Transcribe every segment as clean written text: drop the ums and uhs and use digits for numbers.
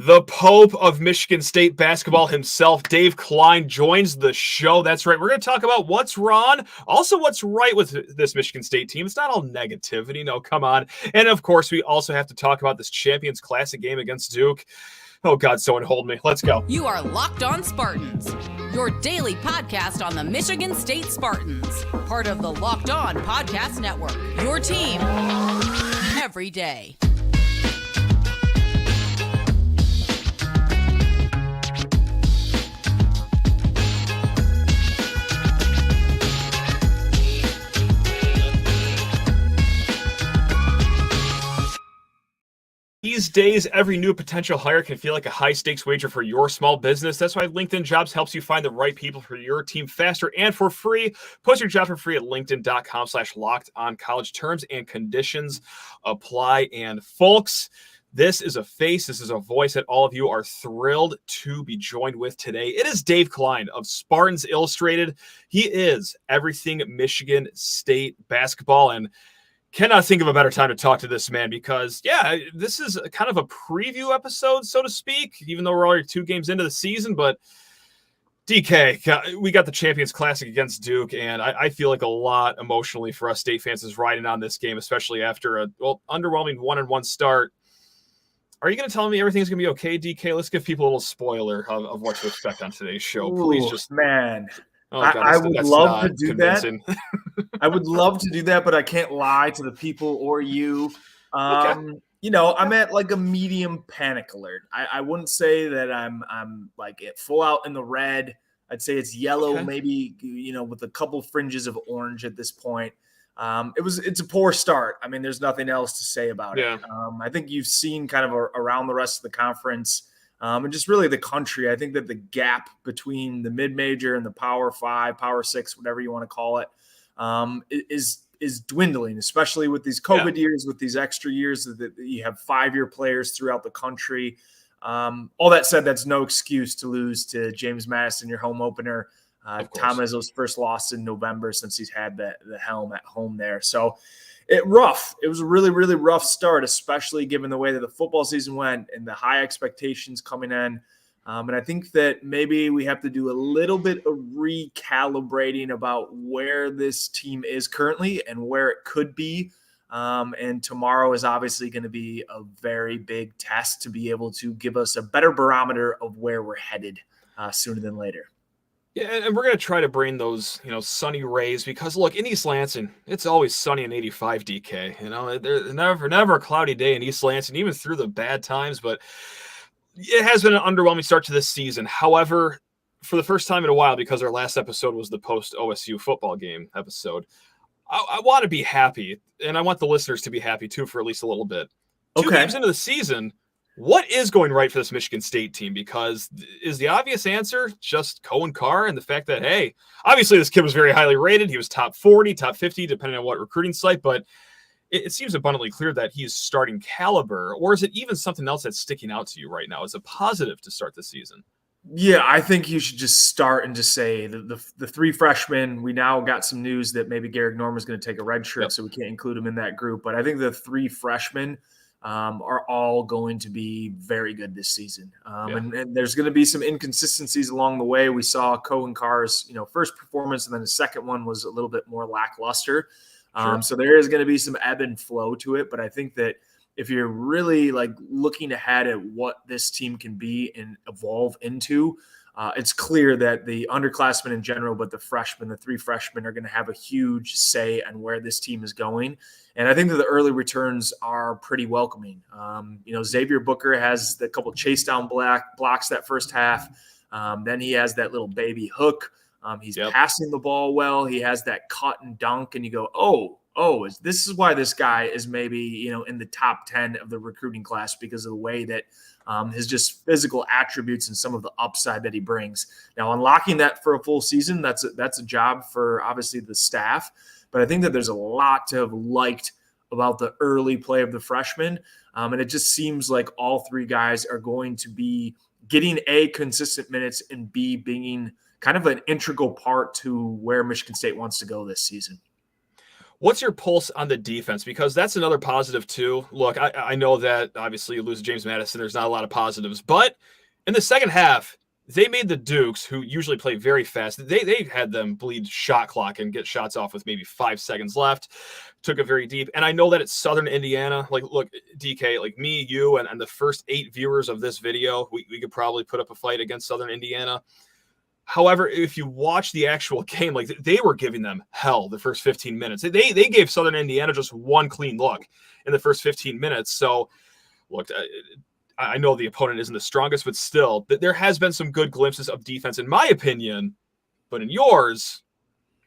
The Pope of Michigan State basketball himself, Dave Klein, joins the show. That's right. We're going to talk about what's wrong, also what's right with this Michigan State team. It's not all negativity. No, come on. And, of course, we also have to talk about this Champions Classic game against Duke. Oh, God, someone hold me. Let's go. You are Locked On Spartans, your daily podcast on the Michigan State Spartans, part of the Locked On Podcast Network, your team every day. These days, every new potential hire can feel like a high-stakes wager for your small business. That's why LinkedIn Jobs helps you find the right people for your team faster and for free. Post your job for free at linkedin.com/lockedoncollege. Terms and conditions apply. And folks, this is a face, this is a voice that all of you are thrilled to be joined with today. It is Dave Klein of Spartans Illustrated. He is everything Michigan State basketball, and cannot think of a better time to talk to this man because, yeah, this is kind of a preview episode, so to speak, even though we're already 2 games into the season. But DK, we got the Champions Classic against Duke, and I feel like a lot emotionally for us State fans is riding on this game, especially after a underwhelming 1-1 start. Are you going to tell me everything's going to be okay, DK? Let's give people a little spoiler of what to expect on today's show. Please just... Man. Oh, God, I would love to do convincing. that. I would love to do that, but I can't lie to the people or you. Okay. You know, I'm at like a medium panic alert. I wouldn't say that I'm like it full out in the red. I'd say it's yellow, maybe, you know, with a couple fringes of orange at this point. It's a poor start. I mean, there's nothing else to say about it. I think you've seen kind of around the rest of the conference. And just really the country. I think that the gap between the mid-major and the Power 5, Power 6, whatever you want to call it, is dwindling, especially with these COVID years, with these extra years that you have 5-year players throughout the country. All that said, that's no excuse to lose to James Madison, your home opener. Tom Izzo's first loss in November since he's had the helm at home there. So it was a really, really rough start, especially given the way that the football season went and the high expectations coming in. And I think that maybe we have to do a little bit of recalibrating about where this team is currently and where it could be. And tomorrow is obviously going to be a very big test to be able to give us a better barometer of where we're headed sooner than later. Yeah, and we're going to try to bring those, sunny rays because, look, in East Lansing, it's always sunny and 85, DK. There's never a cloudy day in East Lansing, even through the bad times. But it has been an underwhelming start to this season. However, for the first time in a while, because our last episode was the post-OSU football game episode, I want to be happy, and I want the listeners to be happy, too, for at least a little bit. 2 games into the season, what is going right for this Michigan State team? Because is the obvious answer just Cohen Carr and the fact that, hey, obviously this kid was very highly rated. He was top 40, top 50, depending on what recruiting site. But it seems abundantly clear that he's starting caliber. Or is it even something else that's sticking out to you right now as a positive to start the season? Yeah, I think you should just start and just say the 3 freshmen. We now got some news that maybe Garrick Norman is going to take a red shirt, so we can't include him in that group. But I think the 3 freshmen are all going to be very good this season. And there's going to be some inconsistencies along the way. We saw Cohen Carr's, first performance, and then the second one was a little bit more lackluster. So there is going to be some ebb and flow to it. But I think that if you're really like looking ahead at what this team can be and evolve into, it's clear that the underclassmen in general, but the 3 freshmen are going to have a huge say on where this team is going. And I think that the early returns are pretty welcoming. Xavier Booker has a couple chase down blocks that first half. Then he has that little baby hook. He's passing the ball well. He has that cut and dunk, and you go, this is why this guy is maybe, in the top 10 of the recruiting class because of the way that his just physical attributes and some of the upside that he brings. Now, unlocking that for a full season, that's a job for obviously the staff. But I think that there's a lot to have liked about the early play of the freshmen. And it just seems like all 3 guys are going to be getting A, consistent minutes, and B, being kind of an integral part to where Michigan State wants to go this season. What's your pulse on the defense? Because that's another positive too. Look, I know that obviously you lose James Madison. There's not a lot of positives, but in the second half, they made the Dukes, who usually play very fast, they had them bleed shot clock and get shots off with maybe 5 seconds left. Took it very deep. And I know that it's Southern Indiana. Like, look, DK, like me, you, and the first 8 viewers of this video, we could probably put up a fight against Southern Indiana. However, if you watch the actual game, like they were giving them hell the first 15 minutes. They gave Southern Indiana just one clean look in the first 15 minutes. So, look, I know the opponent isn't the strongest, but still, there has been some good glimpses of defense, in my opinion. But in yours,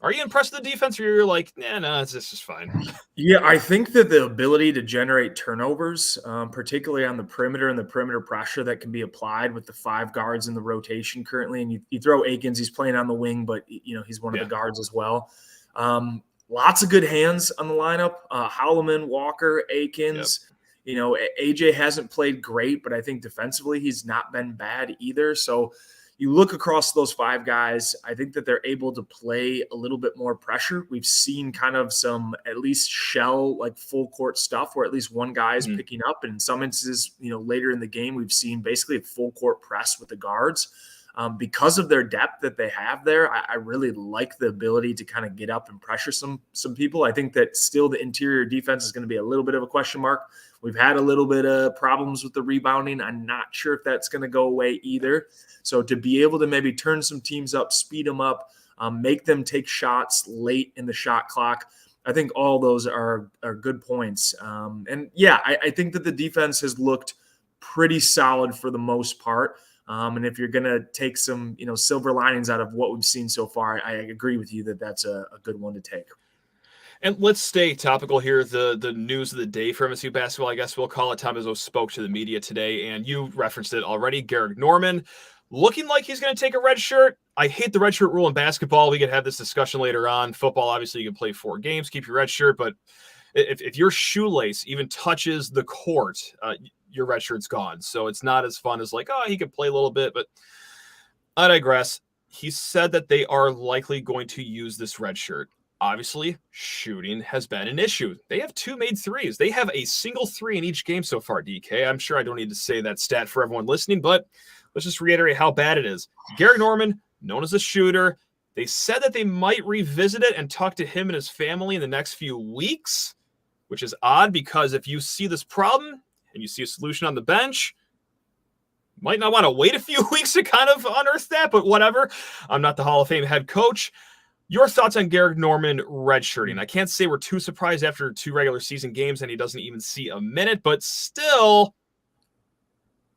are you impressed with the defense, or you're like, nah, it's just fine? Yeah, I think that the ability to generate turnovers, particularly on the perimeter and the perimeter pressure that can be applied with the 5 guards in the rotation currently, and you throw Akins, he's playing on the wing, but he's one of the guards as well. Lots of good hands on the lineup. Holloman, Walker, Akins. AJ hasn't played great, but I think defensively he's not been bad either. So you look across those 5 guys, I think that they're able to play a little bit more pressure. We've seen kind of some at least shell, like full court stuff where at least one guy is picking up. And in some instances, later in the game, we've seen basically a full court press with the guards. Because of their depth that they have there, I really like the ability to kind of get up and pressure some people. I think that still the interior defense is going to be a little bit of a question mark. We've had a little bit of problems with the rebounding. I'm not sure if that's going to go away either. So to be able to maybe turn some teams up, speed them up, make them take shots late in the shot clock, I think all those are good points. I think that the defense has looked pretty solid for the most part. And if you're going to take some, silver linings out of what we've seen so far, I agree with you that that's a good one to take. And let's stay topical here. The news of the day for MSU basketball, I guess we'll call it. Tom Izzo spoke to the media today, and you referenced it already. Garrick Norman looking like he's going to take a red shirt. I hate the red shirt rule in basketball. We could have this discussion later on. Football, obviously, you can play 4 games, keep your red shirt, but if your shoelace even touches the court, your red shirt's gone. So it's not as fun as like, he could play a little bit, but I digress. He said that they are likely going to use this red shirt. Obviously, shooting has been an issue. They have 2 made threes. They have a single 3 in each game so far, DK. I'm sure I don't need to say that stat for everyone listening, but let's just reiterate how bad it is. Garrick Norman, known as a shooter, they said that they might revisit it and talk to him and his family in the next few weeks, which is odd because if you see this problem and you see a solution on the bench, you might not want to wait a few weeks to kind of unearth that, but whatever. I'm not the Hall of Fame head coach. Your thoughts on Garrick Norman redshirting? I can't say we're too surprised after 2 regular season games and he doesn't even see a minute, but still,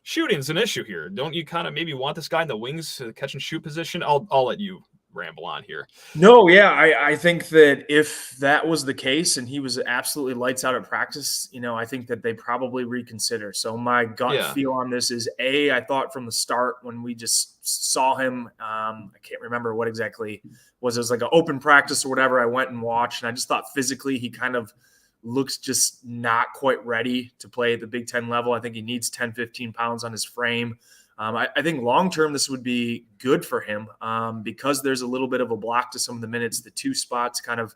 shooting's an issue here. Don't you kind of maybe want this guy in the wings catch and shoot position? I'll let you ramble on here. No, yeah, I think that if that was the case and he was absolutely lights out at practice, I think that they probably reconsider. So my gut feel on this is I thought from the start when we just saw him, I can't remember what exactly was. It was like an open practice or whatever. I went and watched, and I just thought physically he kind of looks just not quite ready to play at the Big Ten level. I think he needs 10, 15 pounds on his frame. I think long-term this would be good for him because there's a little bit of a block to some of the minutes. The 2 spots kind of,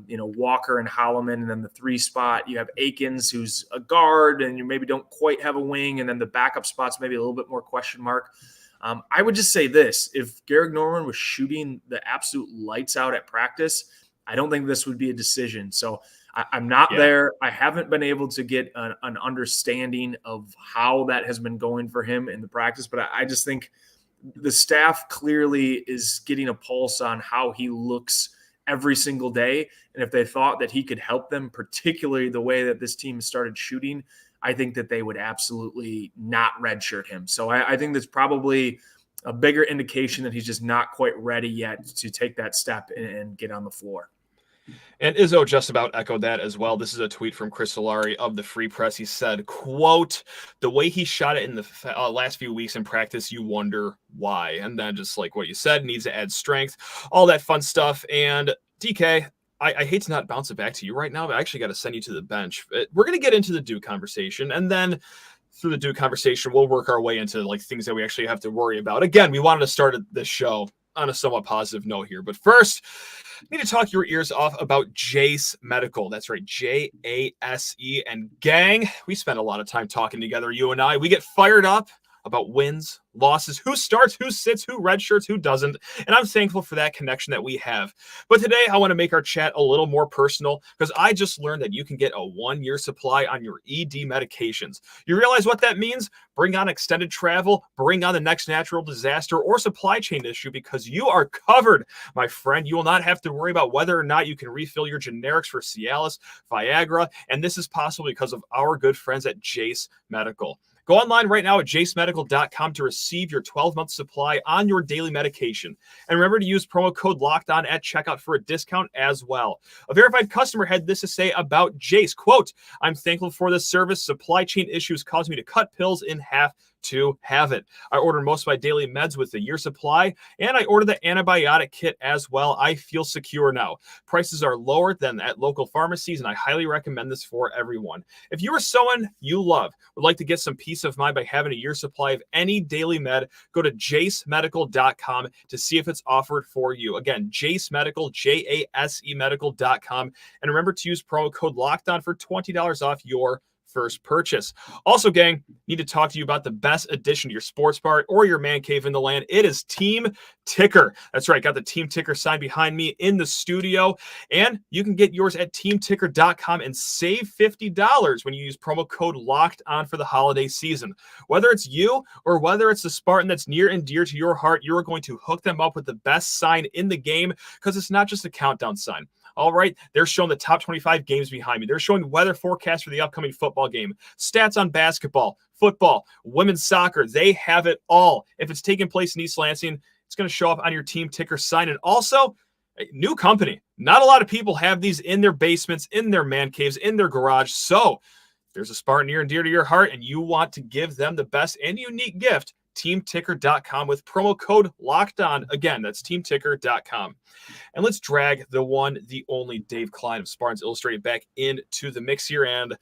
Walker and Holloman, and then the 3 spot, you have Akins, who's a guard, and you maybe don't quite have a wing, and then the backup spots maybe a little bit more question mark. I would just say this. If Garrick Norman was shooting the absolute lights out at practice, I don't think this would be a decision. So I'm not there. I haven't been able to get an understanding of how that has been going for him in the practice, but I just think the staff clearly is getting a pulse on how he looks every single day. And if they thought that he could help them, particularly the way that this team started shooting, I think that they would absolutely not redshirt him. So I think that's probably a bigger indication that he's just not quite ready yet to take that step and get on the floor. And Izzo just about echoed that as well. This is a tweet from Chris Solari of the Free Press. He said, quote, the way he shot it in the last few weeks in practice, you wonder why. And then just like what you said, needs to add strength, all that fun stuff. And DK, I hate to not bounce it back to you right now, but I actually got to send you to the bench. We're going to get into the Duke conversation, and then through the Duke conversation, we'll work our way into like things that we actually have to worry about. Again, we wanted to start this show on a somewhat positive note here. But first, I need to talk your ears off about Jace Medical. That's right, Jase. And gang, we spend a lot of time talking together, you and I. We get fired up about wins, losses, who starts, who sits, who redshirts, who doesn't. And I'm thankful for that connection that we have. But today I want to make our chat a little more personal because I just learned that you can get a 1-year supply on your ED medications. You realize what that means? Bring on extended travel, bring on the next natural disaster or supply chain issue because you are covered, my friend. You will not have to worry about whether or not you can refill your generics for Cialis, Viagra, and this is possible because of our good friends at Jace Medical. Go online right now at jacemedical.com to receive your 12-month supply on your daily medication. And remember to use promo code LOCKEDON at checkout for a discount as well. A verified customer had this to say about Jace, quote, "I'm thankful for this service. Supply chain issues caused me to cut pills in half to have it. I order most of my daily meds with the year supply, and I order the antibiotic kit as well. I feel secure now. Prices are lower than at local pharmacies, and I highly recommend this for everyone. If you or someone you love would like to get some peace of mind by having a year supply of any daily med, go to jacemedical.com to see if it's offered for you. Again, Jace Medical, Jase medical.com. And remember to use promo code LOCKEDON for $20 off your first purchase. Also, gang, need to talk to you about the best addition to your sports bar or your man cave in the land. It is Team Ticker. That's right. Got the Team Ticker sign behind me in the studio, and you can get yours at teamticker.com and save $50 when you use promo code Locked On for the holiday season. Whether it's you or whether it's the Spartan that's near and dear to your heart, you're going to hook them up with the best sign in the game because it's not just a countdown sign. All right, they're showing the top 25 games behind me. They're showing weather forecasts for the upcoming football game, stats on basketball, football, women's soccer. They have it all. If it's taking place in East Lansing, it's going to show up on your Team Ticker sign. And also, a new company. Not a lot of people have these in their basements, in their man caves, in their garage. So there's a Spartan near and dear to your heart, and you want to give them the best and unique gift. teamticker.com with promo code LOCKEDON. Again, that's teamticker.com. And let's drag the one, the only Dave Klein of Spartans Illustrated back into the mix here. And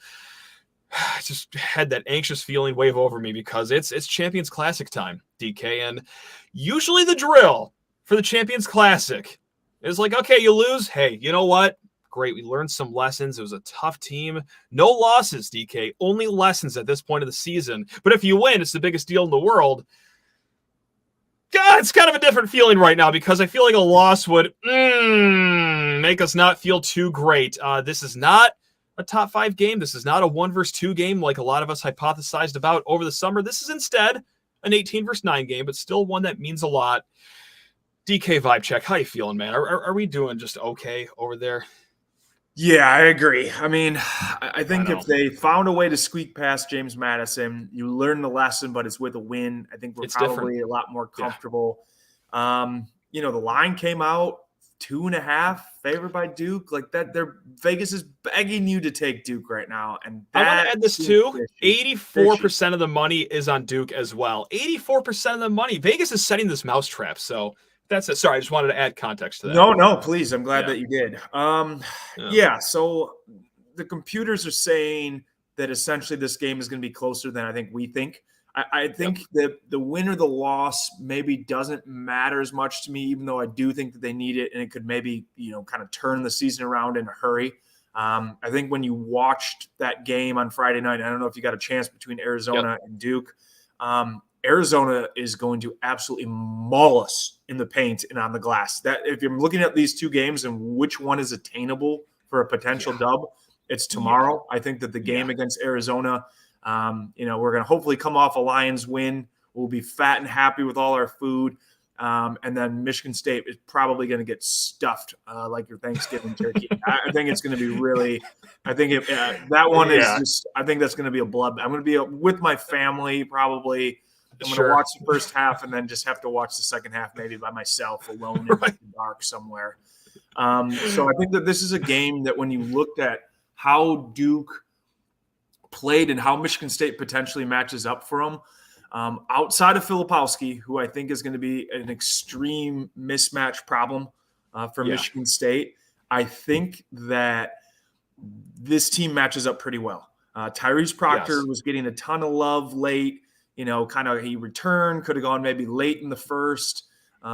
I just had that anxious feeling wave over me because it's Champions Classic time, DK. And usually the drill for the Champions Classic is like, okay, you lose. Hey, you know what? Great. We learned some lessons. It was a tough team. No losses, DK. Only lessons at this point of the season. But if you win, it's the biggest deal in the world. God, it's kind of a different feeling right now because I feel like a loss would make us not feel too great. This is not a top 5 game. This is not a 1 versus 2 game like a lot of us hypothesized about over the summer. This is instead an 18 versus 9 game, but still one that means a lot. DK vibe check. How you feeling, man? Are we doing just okay over there? Yeah, I agree. I mean, I think if they found a way to squeak past James Madison, you learn the lesson, but it's with a win. I think we're probably a lot more comfortable. Yeah. The line came out 2.5 favored by Duke. Like that, Vegas is begging you to take Duke right now. And I want to add this too. 84% of the money is on Duke as well. 84% of the money. Vegas is setting this mousetrap. So that's it. Sorry, I just wanted to add context to that. No, please. I'm glad that you did. So the computers are saying that essentially this game is going to be closer than I think we think. I think that the win or the loss maybe doesn't matter as much to me, even though I do think that they need it and it could maybe, kind of turn the season around in a hurry. I think when you watched that game on Friday night, I don't know if you got a chance between Arizona and Duke. Arizona is going to absolutely maul us in the paint and on the glass. That if you're looking at these 2 games and which one is attainable for a potential dub, it's tomorrow. I think that the game against Arizona, we're going to hopefully come off a Lions win. We'll be fat and happy with all our food. And then Michigan State is probably going to get stuffed like your Thanksgiving turkey. I think it's going to be really – I think that one is just – I think that's going to be a blood. I'm going to be with my family probably – I'm going to watch the first half and then just have to watch the second half maybe by myself alone in the dark somewhere. So I think that this is a game that when you looked at how Duke played and how Michigan State potentially matches up for them, outside of Filipowski, who I think is going to be an extreme mismatch problem for Michigan State, I think that this team matches up pretty well. Tyrese Proctor was getting a ton of love late. He returned, could have gone maybe late in the first.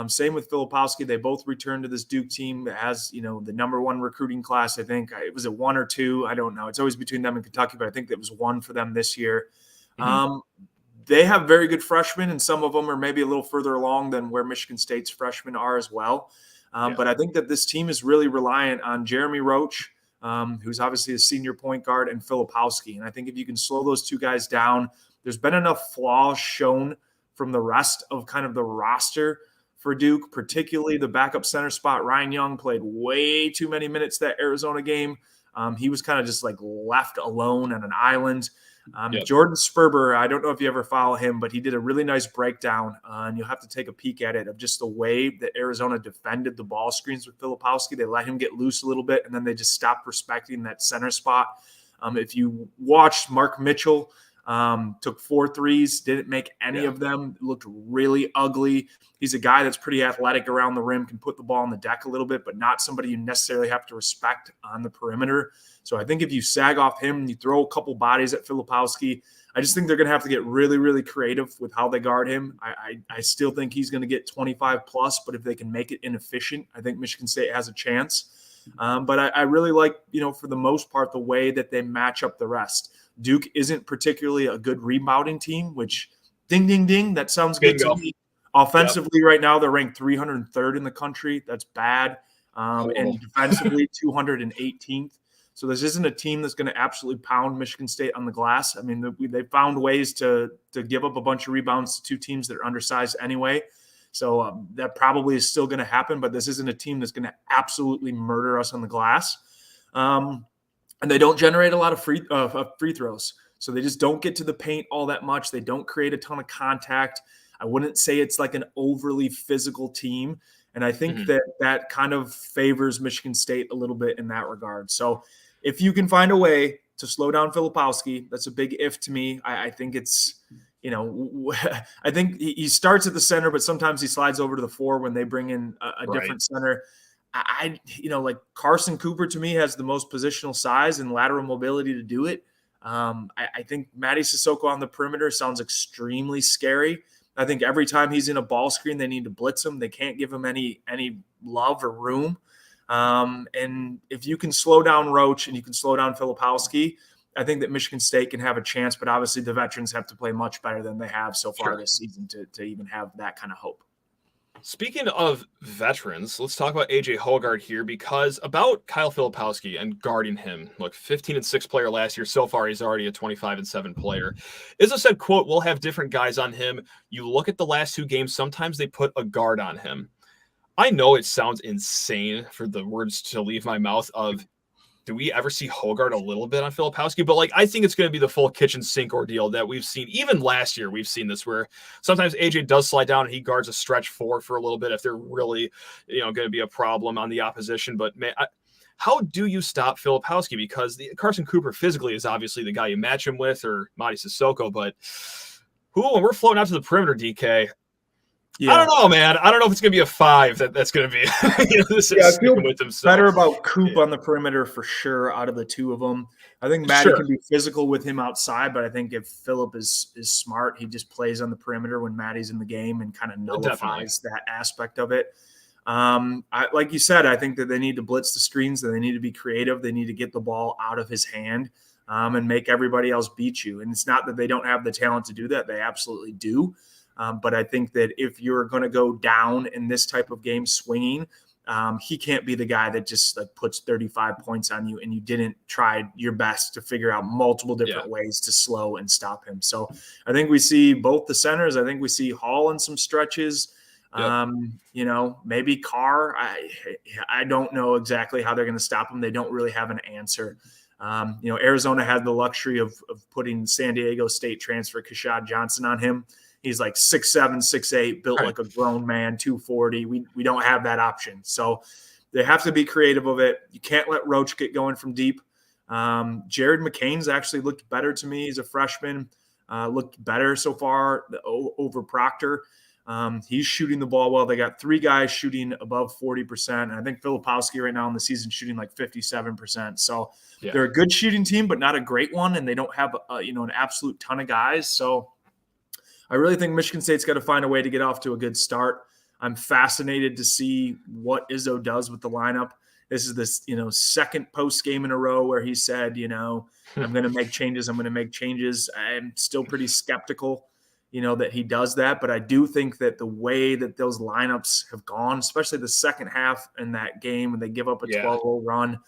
Same with Filipowski. They both returned to this Duke team that has, the number one recruiting class. I think it was a 1 or 2. I don't know. It's always between them and Kentucky, but I think it was 1 for them this year. They have very good freshmen, and some of them are maybe a little further along than where Michigan State's freshmen are as well. But I think that this team is really reliant on Jeremy Roach, who's obviously a senior point guard, and Filipowski. And I think if you can slow those two guys down, there's been enough flaws shown from the rest of kind of the roster for Duke, particularly the backup center spot. Ryan Young played way too many minutes that Arizona game. He was kind of just like left alone on an island. Jordan Sperber, I don't know if you ever follow him, but he did a really nice breakdown, and you'll have to take a peek at it, of just the way that Arizona defended the ball screens with Filipowski. They let him get loose a little bit, and then they just stopped respecting that center spot. If you watched, Mark Mitchell took 4 threes, didn't make any of them, looked really ugly. He's a guy that's pretty athletic around the rim, can put the ball on the deck a little bit, but not somebody you necessarily have to respect on the perimeter. So I think if you sag off him and you throw a couple bodies at Filipowski, I just think they're going to have to get really, really creative with how they guard him. I still think he's going to get 25 plus, but if they can make it inefficient, I think Michigan State has a chance. But I really like, for the most part, the way that they match up the rest. Duke isn't particularly a good rebounding team, which ding, ding, ding, that sounds good to me. Offensively, right now, they're ranked 303rd in the country. That's bad. And defensively, 218th. So this isn't a team that's going to absolutely pound Michigan State on the glass. I mean, they found ways to give up a bunch of rebounds to 2 teams that are undersized anyway. So that probably is still going to happen, but this isn't a team that's going to absolutely murder us on the glass. And they don't generate a lot of free throws. So they just don't get to the paint all that much. They don't create a ton of contact. I wouldn't say it's like an overly physical team. And I think that kind of favors Michigan State a little bit in that regard. So if you can find a way to slow down Filipowski, that's a big if to me. I think it's, I think he starts at the center, but sometimes he slides over to the 4 when they bring in a different center. Like Carson Cooper to me has the most positional size and lateral mobility to do it. I think Matty Sissoko on the perimeter sounds extremely scary. I think every time he's in a ball screen, they need to blitz him. They can't give him any love or room. And if you can slow down Roach and you can slow down Filipowski, I think that Michigan State can have a chance. But obviously the veterans have to play much better than they have so far this season to even have that kind of hope. Speaking of veterans, let's talk about AJ Hoggard here, because about Kyle Filipowski and guarding him. Look, 15-6 player last year. So far, he's already a 25-7 player. Izzo said, quote, "We'll have different guys on him. You look at the last 2 games, sometimes they put a guard on him." I know it sounds insane for the words to leave my mouth of, do we ever see Hoggard a little bit on Filipowski? But I think it's going to be the full kitchen sink ordeal that we've seen. Even last year, we've seen this where sometimes AJ does slide down and he guards a stretch 4 for a little bit if they're really, going to be a problem on the opposition. But man, how do you stop Filipowski? Because Carson Cooper physically is obviously the guy you match him with, or Matty Sissoko. But when we're floating out to the perimeter, DK, I don't know, man. I don't know if it's going to be a 5 that's going to be I feel with better about Coop on the perimeter for sure out of the 2 of them. I think Matty can be physical with him outside, but I think if Philip is smart, he just plays on the perimeter when Matty's in the game and kind of nullifies that aspect of it. Like you said, I think that they need to blitz the screens, that they need to be creative. They need to get the ball out of his hand and make everybody else beat you. And it's not that they don't have the talent to do that. They absolutely do. But I think that if you're going to go down in this type of game swinging, he can't be the guy that just puts 35 points on you and you didn't try your best to figure out multiple different ways to slow and stop him. So I think we see both the centers. I think we see Hall in some stretches. Maybe Carr. I don't know exactly how they're going to stop him. They don't really have an answer. Arizona had the luxury of putting San Diego State transfer Kashad Johnson on him. He's 6'7", 6'8", built like a grown man, 240. We don't have that option. So they have to be creative of it. You can't let Roach get going from deep. Jared McCain's actually looked better to me. He's a freshman. Looked better so far over Proctor. He's shooting the ball well. They got 3 guys shooting above 40%. And I think Filipowski right now in the season shooting 57%. So they're a good shooting team, but not a great one. And they don't have an absolute ton of guys. So I really think Michigan State's got to find a way to get off to a good start. I'm fascinated to see what Izzo does with the lineup. This is this, second post game in a row where he said, I'm going to make changes. I'm still pretty skeptical, that he does that. But I do think that the way that those lineups have gone, especially the second half in that game when they give up a 12-0 run,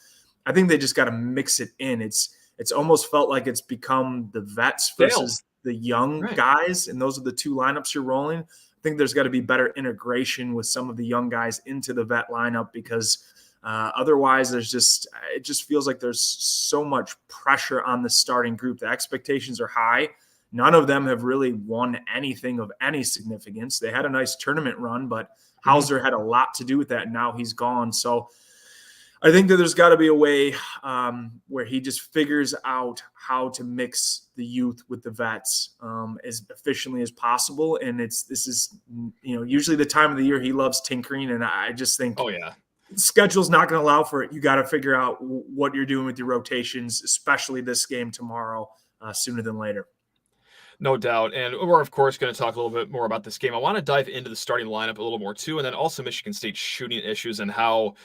I think they just got to mix it in. It's almost felt like it's become the vets versus the young guys, and those are the two lineups you're rolling. I think there's got to be better integration with some of the young guys into the vet lineup because otherwise it just feels like there's so much pressure on the starting group. The expectations are high. None of them have really won anything of any significance. They had a nice tournament run, but Hauser had a lot to do with that. Now he's gone. So I think that there's got to be a way where he just figures out how to mix the youth with the vets as efficiently as possible. And this is usually the time of the year he loves tinkering. And I just think, schedule's not going to allow for it. You got to figure out what you're doing with your rotations, especially this game tomorrow, sooner than later. No doubt. And we're, of course, going to talk a little bit more about this game. I want to dive into the starting lineup a little more, too, and then also Michigan State shooting issues and how,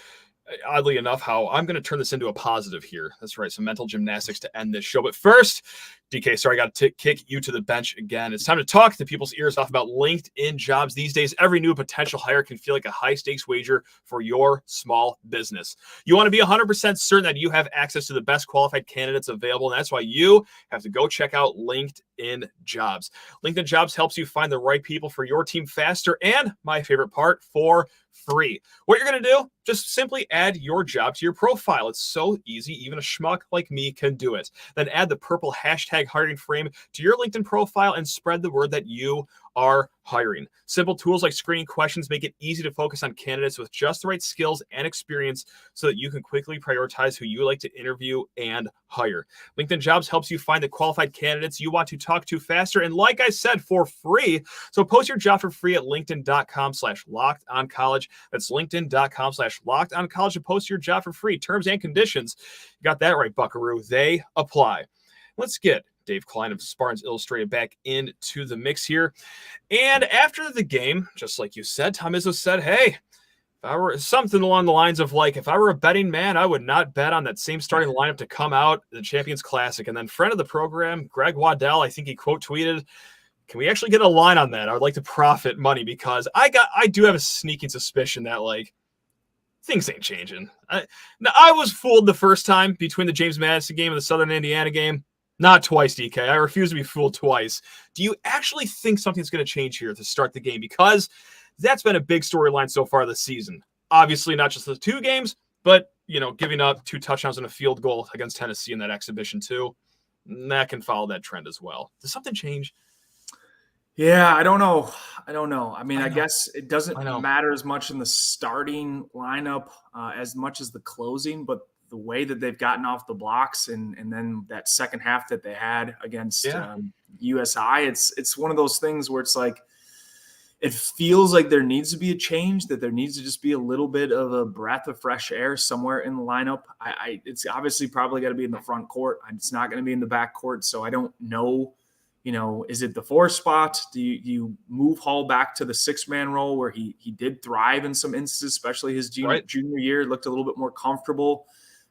oddly enough, how I'm going to turn this into a positive here. That's right, some mental gymnastics to end this show. But first, DK, sorry, I got to kick you to the bench again. It's time to talk to people's ears off about LinkedIn Jobs. These days, every new potential hire can feel like a high-stakes wager for your small business. You want to be 100% certain that you have access to the best qualified candidates available, and that's why you have to go check out LinkedIn Jobs. LinkedIn Jobs helps you find the right people for your team faster and, my favorite part, for free. What you're going to do, just simply add your job to your profile. It's so easy. Even a schmuck like me can do it. Then add the purple hashtag hiring frame to your LinkedIn profile and spread the word that you are hiring. Simple tools like screening questions make it easy to focus on candidates with just the right skills and experience so that you can quickly prioritize who you like to interview and hire. LinkedIn Jobs helps you find the qualified candidates you want to talk to faster. And like I said, for free. So post your job for free at linkedin.com/lockedoncollege. That's linkedin.com/lockedoncollege to post your job for free. Terms and conditions. You got that right, buckaroo. They apply. Let's get Dave Klein of Spartans Illustrated back into the mix here. And after the game, just like you said, Tom Izzo said, hey, if I were something along the lines of like, if I were a betting man, I would not bet on that same starting lineup to come out the Champions Classic. And then friend of the program, Greg Waddell, I think he quote tweeted, can we actually get a line on that? I would like to profit money because I do have a sneaking suspicion that like things ain't changing. I was fooled the first time between the James Madison game and the Southern Indiana game. Not twice, DK. I refuse to be fooled twice. Do you actually think something's going to change here to start the game? Because that's been a big storyline so far this season. Obviously, not just the two games, but, giving up 2 touchdowns and a field goal against Tennessee in that exhibition too. That can follow that trend as well. Does something change? Yeah, I don't know. I mean, I guess it doesn't matter as much in the starting lineup as much as the closing, but the way that they've gotten off the blocks and then that second half that they had against USI, it's one of those things where it's like, it feels like there needs to be a change, that there needs to just be a little bit of a breath of fresh air somewhere in the lineup. It's obviously probably got to be in the front court. It's not going to be in the back court. So I don't know, is it the 4 spot? Do you move Hall back to the 6-man role where he did thrive in some instances, especially his junior year, looked a little bit more comfortable.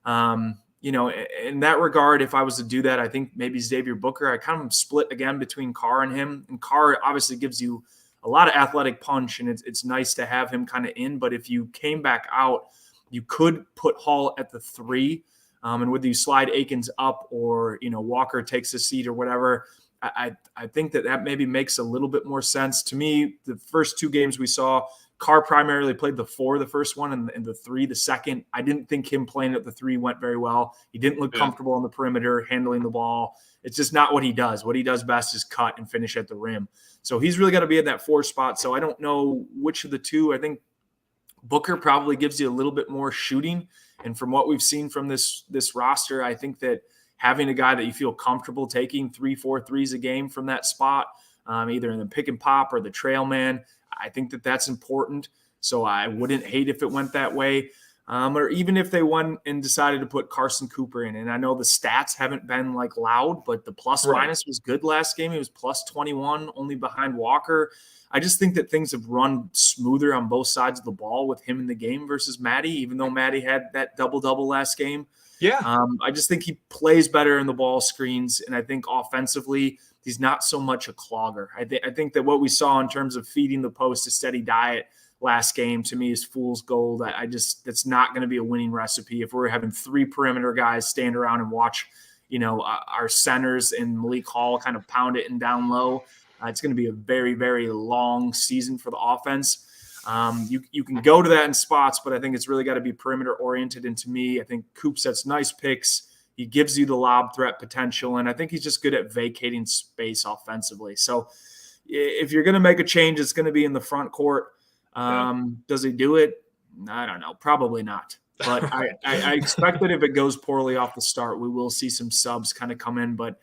In that regard, if I was to do that, I think maybe Xavier Booker. I kind of split again between Carr and him. And Carr obviously gives you a lot of athletic punch, and it's nice to have him kind of in. But if you came back out, you could put Hall at the 3, and whether you slide Akins up or Walker takes a seat or whatever. I think that maybe makes a little bit more sense to me. The first 2 games we saw, Carr primarily played the 4 the first one and the 3 the second. I didn't think him playing at the 3 went very well. He didn't look comfortable on the perimeter handling the ball. It's just not what he does. What he does best is cut and finish at the rim. So he's really got to be in that 4 spot. So I don't know which of the 2. I think Booker probably gives you a little bit more shooting. And from what we've seen from this roster, I think that having a guy that you feel comfortable taking 3-4 threes a game from that spot, either in the pick and pop or the trail man, I think that that's important. So I wouldn't hate if it went that way. or even if they went and decided to put Carson Cooper in. And I know the stats haven't been like loud, but the plus minus was good last game. He was plus 21, only behind Walker. I just think that things have run smoother on both sides of the ball with him in the game versus Matty, even though Matty had that double-double last game. Yeah. I just think he plays better in the ball screens, and I think offensively he's not so much a clogger. I think that what we saw in terms of feeding the post a steady diet last game, to me, is fool's gold. That's not going to be a winning recipe if we're having 3 perimeter guys stand around and watch, our centers and Malik Hall kind of pound it and down low. It's going to be a very, very long season for the offense. You can go to that in spots, but I think it's really got to be perimeter oriented. And to me, I think Coop sets nice picks. He gives you the lob threat potential, and I think he's just good at vacating space offensively. So if you're going to make a change, it's going to be in the front court. Does he do it? I don't know. Probably not. But I expect that if it goes poorly off the start, we will see some subs kind of come in. But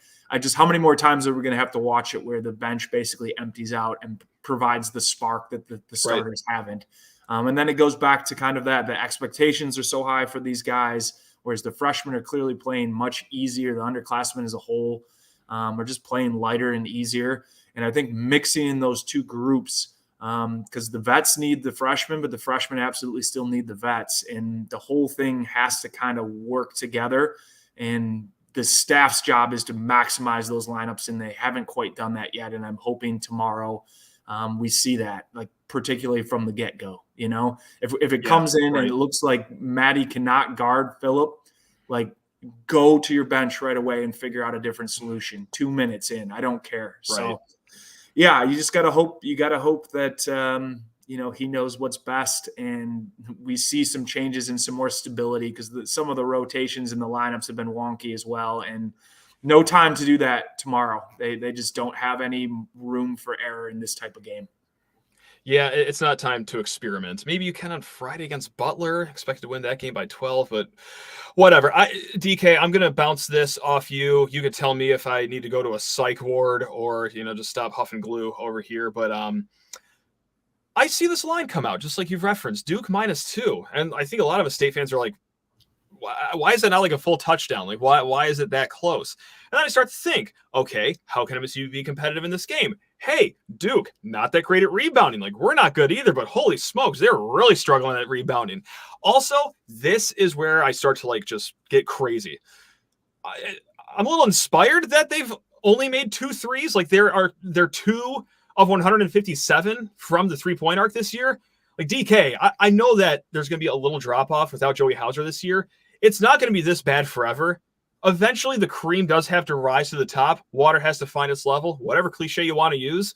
how many more times are we going to have to watch it where the bench basically empties out and provides the spark that the starters haven't? And then it goes back to kind of that. The expectations are so high for these guys, whereas the freshmen are clearly playing much easier. The underclassmen as a whole are just playing lighter and easier. And I think mixing in those two groups, because the vets need the freshmen, but the freshmen absolutely still need the vets. And the whole thing has to kind of work together. And the staff's job is to maximize those lineups, and they haven't quite done that yet. And I'm hoping tomorrow we see that, like particularly from the get-go. If it comes in and it looks like Matty cannot guard Phillip, like go to your bench right away and figure out a different solution. 2 minutes in, I don't care. Right. So yeah, you just gotta hope. You gotta hope that he knows what's best, and we see some changes and some more stability, because some of the rotations in the lineups have been wonky as well, and no time to do that tomorrow. They just don't have any room for error in this type of game. Yeah, it's not time to experiment. Maybe you can on Friday against Butler. Expected to win that game by 12, but whatever. DK, I'm going to bounce this off you. You could tell me if I need to go to a psych ward or, just stop huffing glue over here. But I see this line come out, just like you've referenced, Duke -2. And I think a lot of us State fans are like, why is that not like a full touchdown? Like, why is it that close? And then I start to think, okay, how can MSU be competitive in this game? Hey, Duke, not that great at rebounding. Like, we're not good either, but holy smokes, they're really struggling at rebounding. Also, this is where I start to just get crazy. I'm a little inspired that they've only made 2 threes. Like, they're 2 of 157 from the 3-point arc this year. Like, DK, I know that there's going to be a little drop off without Joey Hauser this year. It's not going to be this bad forever. Eventually, the cream does have to rise to the top. Water has to find its level, whatever cliche you want to use.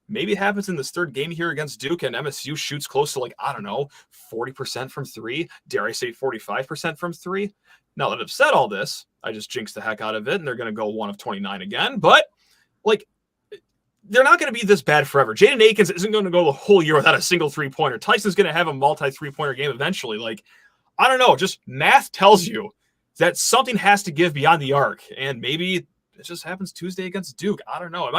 Maybe it happens in this third game here against Duke, and MSU shoots close to 40% from 3. Dare I say 45% from 3? Now that I've said all this, I just jinxed the heck out of it, and they're going to go 1 of 29 again. But, they're not going to be this bad forever. Jaden Akins isn't going to go the whole year without a single 3-pointer. Tyson's going to have a multi-3-pointer game eventually. I don't know. Just math tells you that something has to give beyond the arc. And maybe it just happens Tuesday against Duke. I don't know.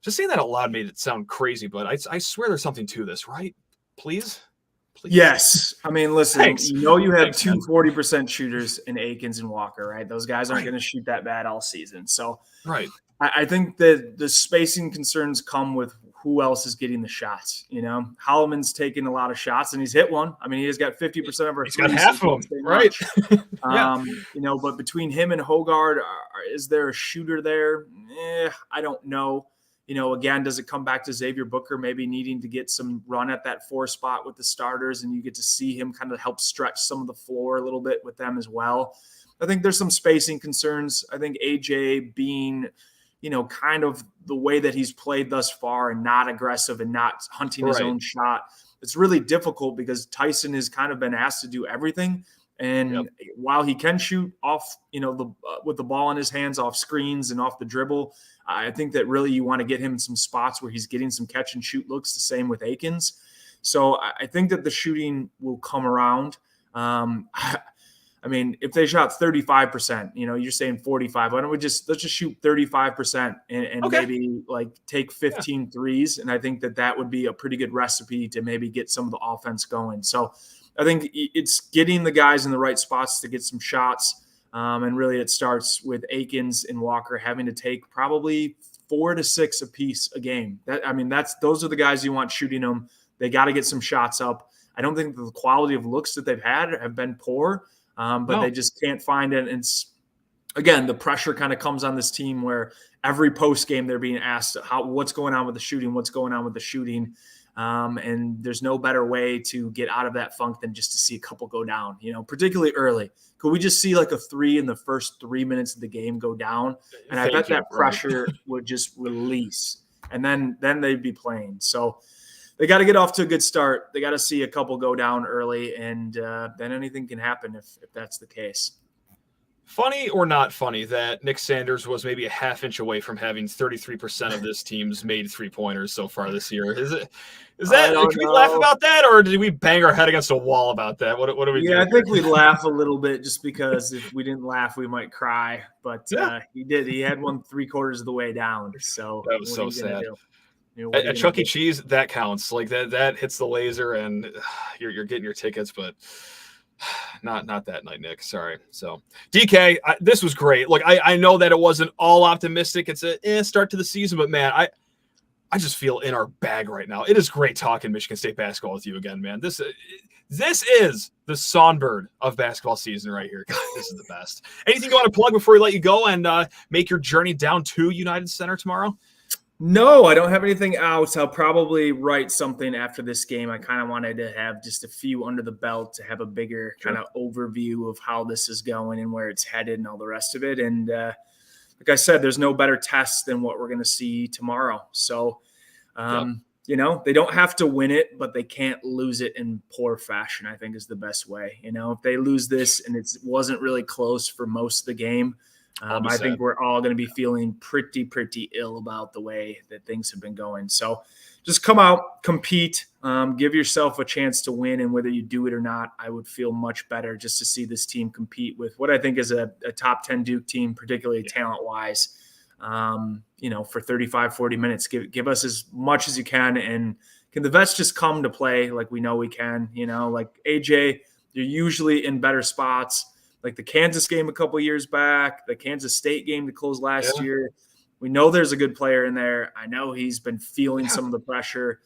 Just saying that out loud made it sound crazy, but I swear there's something to this, right? Please? Yes. I mean, listen, Thanks. You have 2 40% shooters in Akins and Walker, right? Those guys aren't going to shoot that bad all season. So right. I think that the spacing concerns come with who else is getting the shots. Holloman's taking a lot of shots, and he's hit one. I mean, he has got 50% of our threes. He's got half of them, right? Yeah. But between him and Hoggard, is there a shooter there? I don't know. Again, does it come back to Xavier Booker maybe needing to get some run at that 4 spot with the starters, and you get to see him kind of help stretch some of the floor a little bit with them as well? I think there's some spacing concerns. I think AJ being – kind of the way that he's played thus far and not aggressive and not hunting his own shot. It's really difficult because Tyson has kind of been asked to do everything. And while he can shoot off, with the ball in his hands off screens and off the dribble, I think that really you want to get him in some spots where he's getting some catch and shoot looks, the same with Akins. So I think that the shooting will come around. I mean, if they shot 35%, you're saying 45. Why don't let's just shoot 35% and maybe take 15 threes. And I think that would be a pretty good recipe to maybe get some of the offense going. So I think it's getting the guys in the right spots to get some shots. And really it starts with Akins and Walker having to take probably 4 to 6 apiece a game. Those are the guys you want shooting them. They got to get some shots up. I don't think the quality of looks that they've had have been poor, but they just can't find it. And it's, again, the pressure kind of comes on this team where every post game they're being asked what's going on with the shooting, and there's no better way to get out of that funk than just to see a couple go down, particularly early. Could we just see like a 3 in the first 3 minutes of the game go down? And I bet that pressure would just release, and then they'd be playing. So they got to get off to a good start. They got to see a couple go down early, and then anything can happen if that's the case. Funny or not funny that Nick Sanders was maybe a half inch away from having 33% of this team's made 3-pointers so far this year. Can we laugh about that, or did we bang our head against a wall about that? What do we do? Yeah, I think we laugh a little bit just because if we didn't laugh, we might cry. But he did. He had one 3/4 of the way down. So that was so sad. At Chuck E. Cheese, that counts. Like that hits the laser, and you're getting your tickets, but not that night, Nick. Sorry. So DK, this was great. Look, I know that it wasn't all optimistic. It's a start to the season, but man, I just feel in our bag right now. It is great talking Michigan State basketball with you again, man. This is the songbird of basketball season right here. God, this is the best. Anything you want to plug before we let you go and make your journey down to United Center tomorrow? No, I don't have anything out. I'll probably write something after this game. I kind of wanted to have just a few under the belt to have a bigger kind of overview of how this is going and where it's headed and all the rest of it. And like I said, there's no better test than what we're going to see tomorrow. So, they don't have to win it, but they can't lose it in poor fashion, I think is the best way. If they lose this and it wasn't really close for most of the game, I think we're all going to be feeling pretty ill about the way that things have been going. So just come out, compete, give yourself a chance to win. And whether you do it or not, I would feel much better just to see this team compete with what I think is a top 10 Duke team, particularly talent wise, for 35, 40 minutes. Give us as much as you can. And can the vets just come to play like we know we can? Like AJ, you're usually in better spots. Like the Kansas game a couple years back, the Kansas State game to close last year. We know there's a good player in there. I know he's been feeling some of the pressure,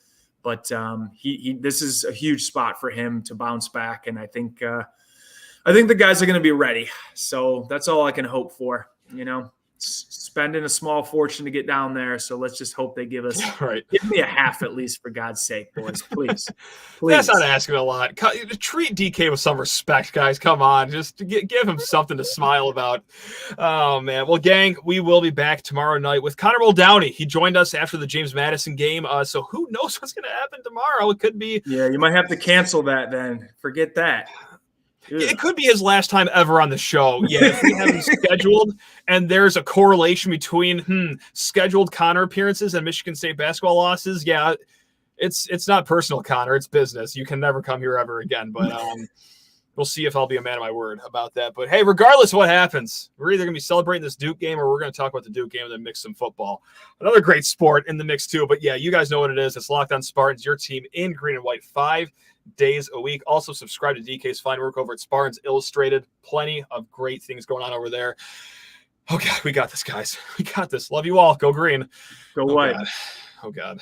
but this is a huge spot for him to bounce back. And I think the guys are going to be ready. So that's all I can hope for, spending a small fortune to get down there. So let's just hope they give us, give me a half at least, for God's sake, boys, please. That's not asking a lot. Treat DK with some respect, guys. Come on, just give him something to smile about. Oh man. Well, gang, we will be back tomorrow night with Connor Muldowney. He joined us after the James Madison game. So who knows what's going to happen tomorrow? It could be. Yeah, you might have to cancel that then. Forget that. It could be his last time ever on the show. Yeah, if we have him scheduled and there's a correlation between scheduled Connor appearances and Michigan State basketball losses, yeah, it's not personal, Connor. It's business. You can never come here ever again. But we'll see if I'll be a man of my word about that. But, hey, regardless of what happens, we're either going to be celebrating this Duke game or we're going to talk about the Duke game and then mix some football. Another great sport in the mix, too. But, yeah, you guys know what it is. It's Locked On Spartans, your team in green and white 5 days a week. Also subscribe to DK's fine work over at Spartans Illustrated. Plenty of great things going on over there. Oh, God, we got this, guys. We got this. Love you all. Go green. Go white. Oh, God.